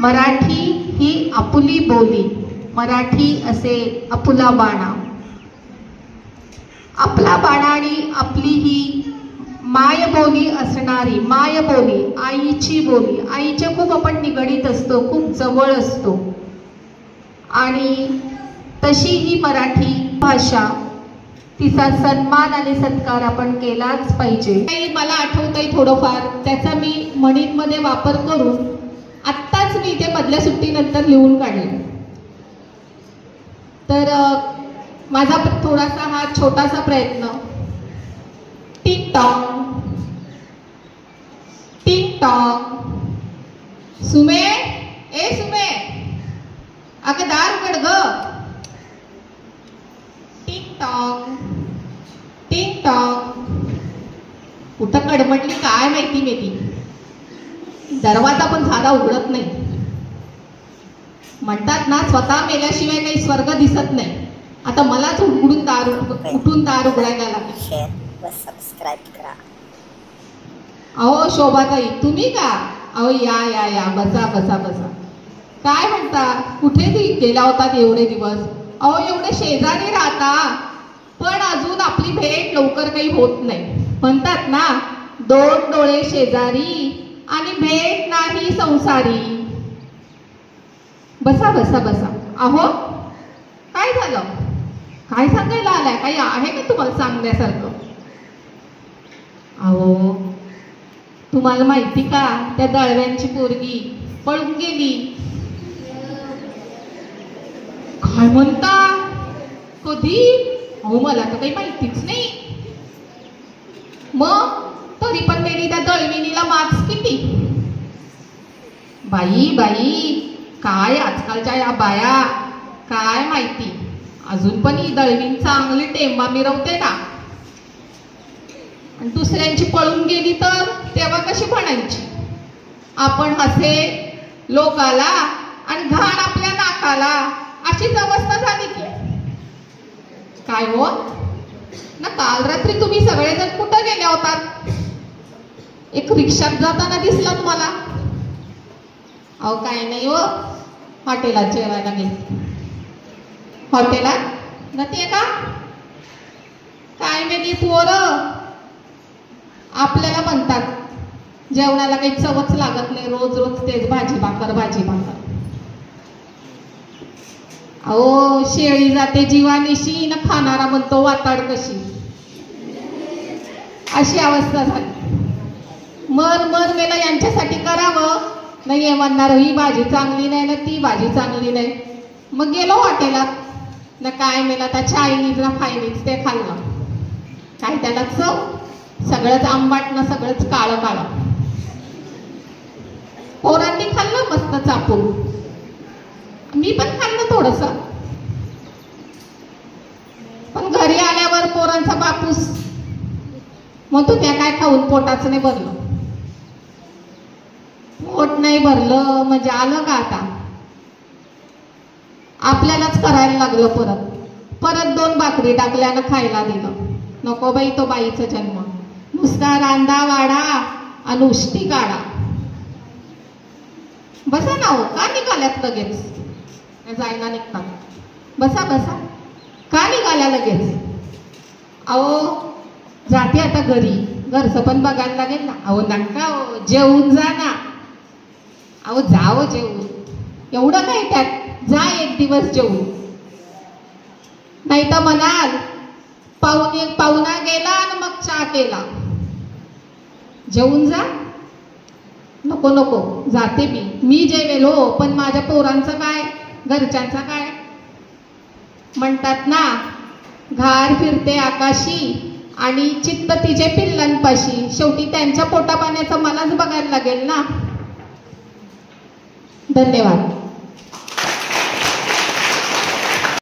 मराठी ही आपुली बोली, मराठी असे आपुला बाणा. आपला बाणाने आपली ही मायबोली असणारी, मायबोली आईची बोली, आईच्या खूप आपण निगडीत असतो, खूप जवळ असतो. आणि तशी ही मराठी भाषा, तिचा सन्मान आणि सत्कार आपण केलाच पाहिजे. मला आठवतंय थोडंफार, त्याचा मी म्हणींमध्ये वापर करून आत्ताच मी इथे मधल्या सुट्टीनंतर लिहून काढले. तर माझा थोडासा हा छोटासा प्रयत्न. टिंग टॉंग टिंग टॉंग, सुमे ए सुमे, अगं दार उघड ग. टिंग टॉंग टिंग टॉंग, कुठं कडमडली काय माहिती मेली, दरवाजा पण साधा उघडत नाही. म्हणतात ना, स्वतः मेल्याशिवाय काही स्वर्ग दिसत नाही. आता मलाच उठून दार उघडायला लागेल. शेअर व सबस्क्राईब करा. अहो शोभाताई, तुम्ही का? अहो या या या, बसा बसा बसा. काय म्हणता, कुठे गेला होतात एवढे दिवस? अहो एवढे शेजारी राहता, पण अजून आपली भेट लवकर काही होत नाही. म्हणतात ना, दोन डोळे शेजारी आणि भेट नाही संसारी. बसा बसा बसा. अहो काय झालं? काय सांगायला आलाय? काही आहे का तुम्हाला सांगण्यासारखं? अहो तुम्हाला माहिती का, त्या दळव्यांची पोरगी पळून गेली. काय म्हणता? कधी? अहो मला तर काही माहितीच नाही. मग तरी पण मेली त्या दळविणीला मार्क्स किती? बाई बाई, काय आजकालच्या या बाया, काय माहिती. अजून पण ही दळवीन चांगली टेंबा मिरवते ना. आणि दुसऱ्यांची पळून गेली तर तेव्हा कशी म्हणायची? आपण हसे लोकाला आणि घाण आपल्या नाकाला, अशीच अवस्था झाली की काय हो ना. काल रात्री तुम्ही सगळेजण कुठं गेले होतात? एक रिक्षात जाताना दिसलात मला. अहो काय नाही हो, हॉटेलात जेवायला गेले. हॉटेलात नते का? काय मेली पोरं आपल्याला म्हणतात जेवणाला काही चवच लागत नाही, रोज रोज तेच भाजी भाकर भाजी भाकर. अहो शेळी जाते जीवानिशी न खाणारा म्हणतो वाताड कशी, अशी अवस्था झाली. मर मर मेला यांच्यासाठी करावं नाही म्हणणार, ही भाजी चांगली नाही ना ती भाजी चांगली नाही. मग गेलो हॉटेलात ना, काय मेला त्या चायनीज ना फायनीज ते खाल्लं. काय त्याला चव, सगळंच आंबाट ना सगळंच काळं काळं. पोरांनी खाल्लं मस्त चापून, मी पण खाल्लं थोडस. पण घरी आल्यावर पोरांचा बापूस म्हणतो त्या काय खाऊन पोटाच नाही भरलं. पोट नाही भरलं म्हणजे आलं का आता? आपल्यालाच करायला लागलं. परत परत 2 भाकरी टाकल्यानं खायला दिलं. नको बाई तो बाईचा जन्म, नुसता रांदा वाडा आणि उष्टी काढा. बसा ना हो, का निघाल्यात लगेच? जायला निघतात. बसा बसा, का निघाल्या लगेच? अहो जाते आता घरी, घरचं पण बघायला लागेल ना. अहो नका हो, जेवून जा ना. अहो जाओ जेवून, एवढं काय त्यात, जा एक दिवस जेवून. नाही तर म्हणाल पाहुणा गेला आणि मग चहा केला. जेवून जा. नको नको, जाते मी जेवेलो, पण माझ्या पोरांचं काय, घरच्यांचं काय? म्हणतात ना, घार फिरते आकाशी आणि चित्त तिचे पिल्लांपाशी. शेवटी त्यांच्या पोटापाण्याचं मलाच बघायला लागेल ना. धन्यवाद.